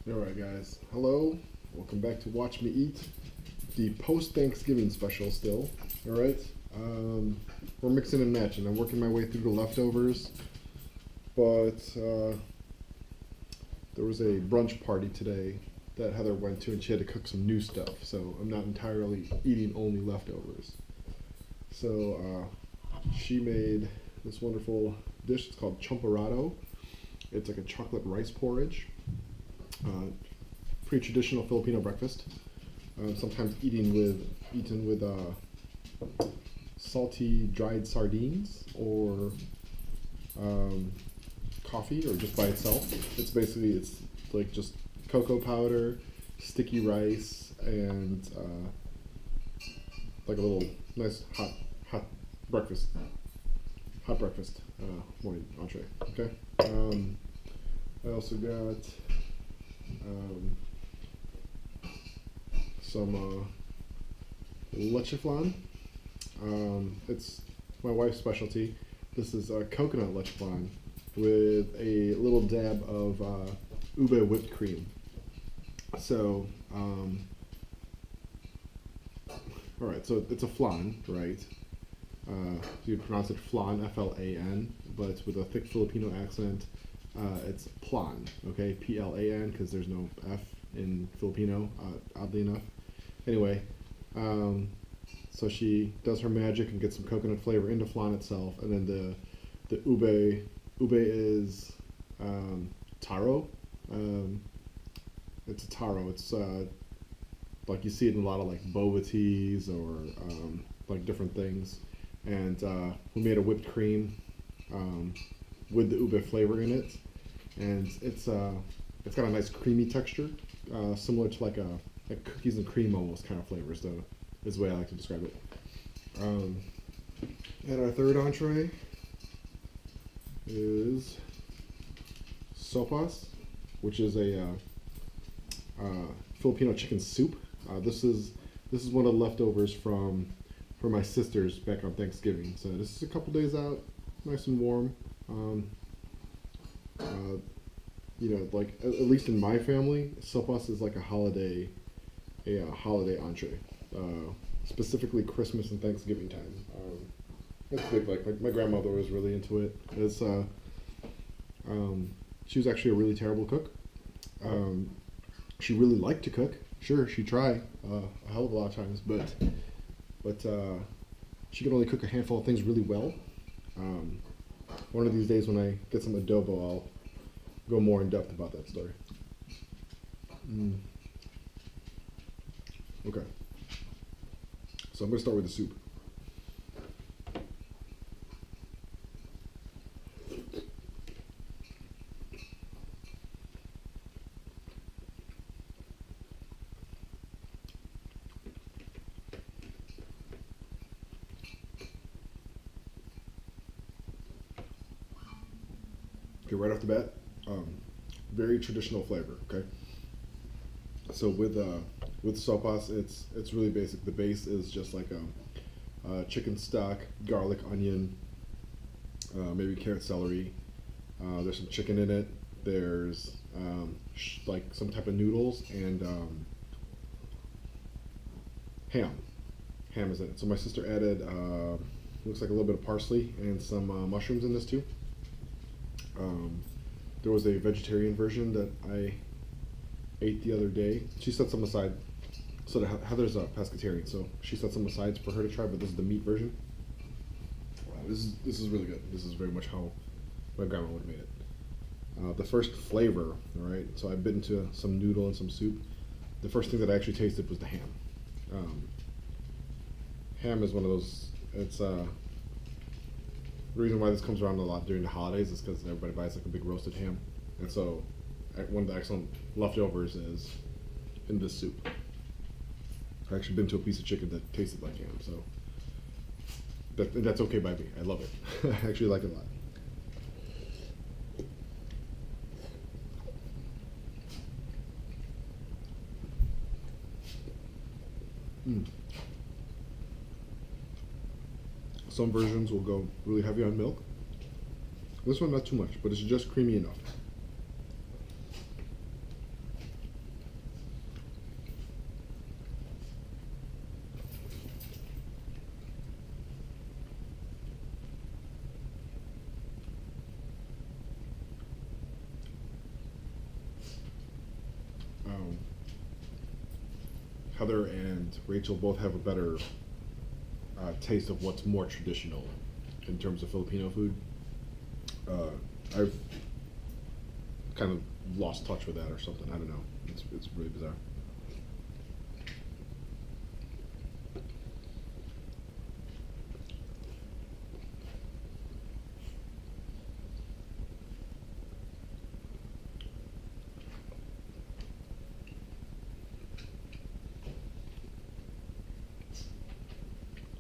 Alright guys, hello, welcome back to Watch Me Eat, the post-Thanksgiving special still, alright? We're mixing and matching. I'm working my way through the leftovers, but there was a brunch party today that Heather went to and she had to cook some new stuff, so I'm not entirely eating only leftovers. So she made this wonderful dish, it's called champorado. It's like a chocolate rice porridge. Pretty traditional Filipino breakfast. Sometimes eaten with salty dried sardines or coffee, or just by itself. It's like just cocoa powder, sticky rice, and like a little nice hot breakfast morning entree. Okay. I also got some leche flan. It's my wife's specialty. This is coconut leche flan with a little dab of ube whipped cream. So, all right. So it's a flan, right? You'd pronounce it flan, F-L-A-N, but with a thick Filipino accent. It's plan, okay, P-L-A-N, because there's no F in Filipino, oddly enough. Anyway, so she does her magic and gets some coconut flavor into flan itself, and then the ube is taro. It's a taro. It's like you see it in a lot of like boba teas or like different things. And we made a whipped cream with the ube flavor in it, and it's got a nice creamy texture, similar to like cookies and cream almost kind of flavors, though, is the way I like to describe it. And our third entree is sopas, which is a Filipino chicken soup. This is one of the leftovers from my sisters back on Thanksgiving. So this is a couple days out, nice and warm. You know, like at least in my family, sopas is like a holiday entree, specifically Christmas and Thanksgiving time. It's big. Like my grandmother was really into it. She was actually a really terrible cook. She really liked to cook. Sure, she'd try a hell of a lot of times, but she could only cook a handful of things really well. One of these days when I get some adobo, I'll go more in depth about that story. Okay. So I'm going to start with the soup. Okay, right off the bat, very traditional flavor. Okay, so with sopas, it's really basic. The base is just like a chicken stock, garlic, onion, maybe carrot, celery. There's some chicken in it. There's like some type of noodles and ham. Ham is in it. So my sister added looks like a little bit of parsley and some mushrooms in this too. There was a vegetarian version that I ate the other day. She set some aside. So Heather's a pescatarian, so she set some aside for her to try. But this is the meat version. Wow, this is really good. This is very much how my grandma would have made it. The first flavor, all right. So I bit into some noodle and some soup. The first thing that I actually tasted was the ham. Ham is one of those. It's the reason why this comes around a lot during the holidays is because everybody buys like a big roasted ham, and so one of the excellent leftovers is in this soup. I actually been to a piece of chicken that tasted like ham, so that's okay by me. I love it. I actually like it a lot. Some versions will go really heavy on milk. This one not too much, but it's just creamy enough. Heather and Rachel both have a better taste of what's more traditional in terms of Filipino food. I've kind of lost touch with that or something. I don't know. It's really bizarre.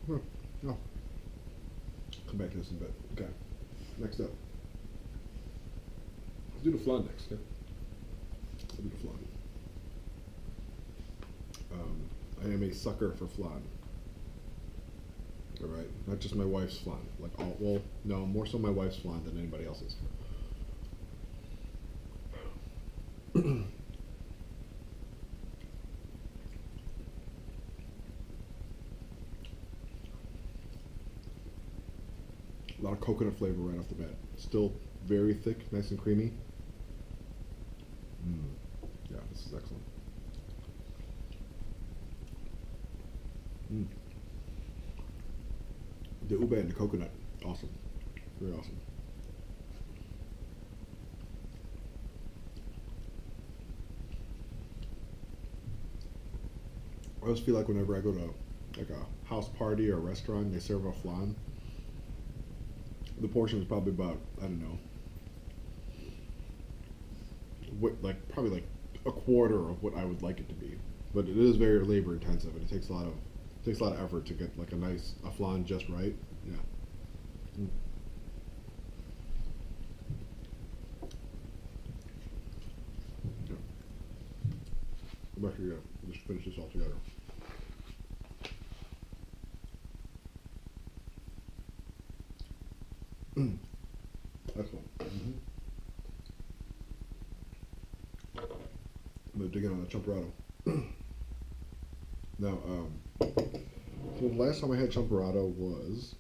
Huh. Oh. Come back to this in a bit. Okay. Next up. Let's do the flan next, okay? Let's do the flan. I am a sucker for flan. Alright? Not just my wife's flan. Like, all, well, no, more so my wife's flan than anybody else's. A lot of coconut flavor right off the bat. Still very thick, nice and creamy. Yeah, this is excellent. The ube and the coconut, awesome. Very awesome. I always feel like whenever I go to like a house party or a restaurant, they serve a flan. The portion is probably about, I don't know, what, like probably like a quarter of what I would like it to be. But it is very labor intensive, and it takes a lot of effort to get like a flan just right. Yeah. Yeah. I'm actually gonna just finish this all together. Excellent. I'm gonna dig in on the champurrado. Now, so the last time I had champurrado was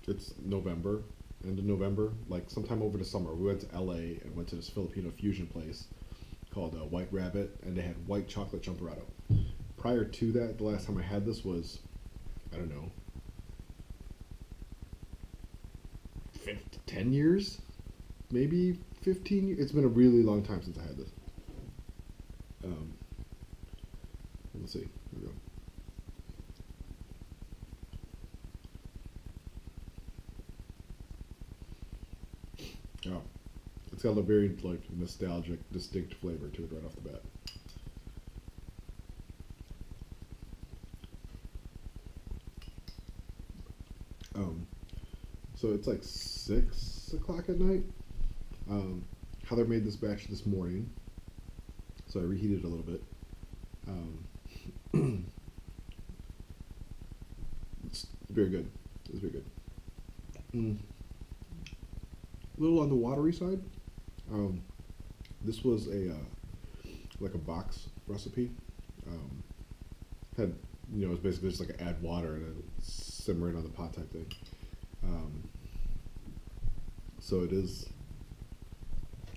it's November, end of November, like sometime over the summer. We went to LA and went to this Filipino fusion place called White Rabbit, and they had white chocolate champurrado. Prior to that, the last time I had this was, I don't know, 10 years? Maybe 15 years? It's been a really long time since I had this. Let's see. Here we go. Oh, it's got a very like nostalgic, distinct flavor to it right off the bat. So it's like 6 o'clock at night. Heather made this batch this morning, so I reheated it a little bit. It's very good. It's very good. A little on the watery side. This was a like a box recipe. Had it's basically just like add water and then simmer it on the pot type thing. So it is.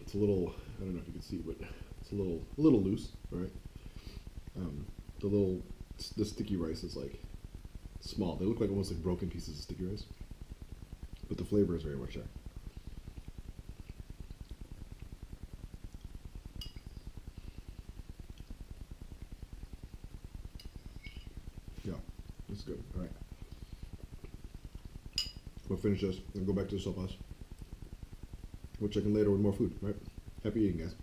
It's a little. I don't know if you can see, but it's a little loose, right? The sticky rice is like small. They look like almost like broken pieces of sticky rice, but the flavor is very much there. Yeah, that's good. All right, we'll finish this and go back to the sopas. We'll check in later with more food. Right? Happy eating, guys.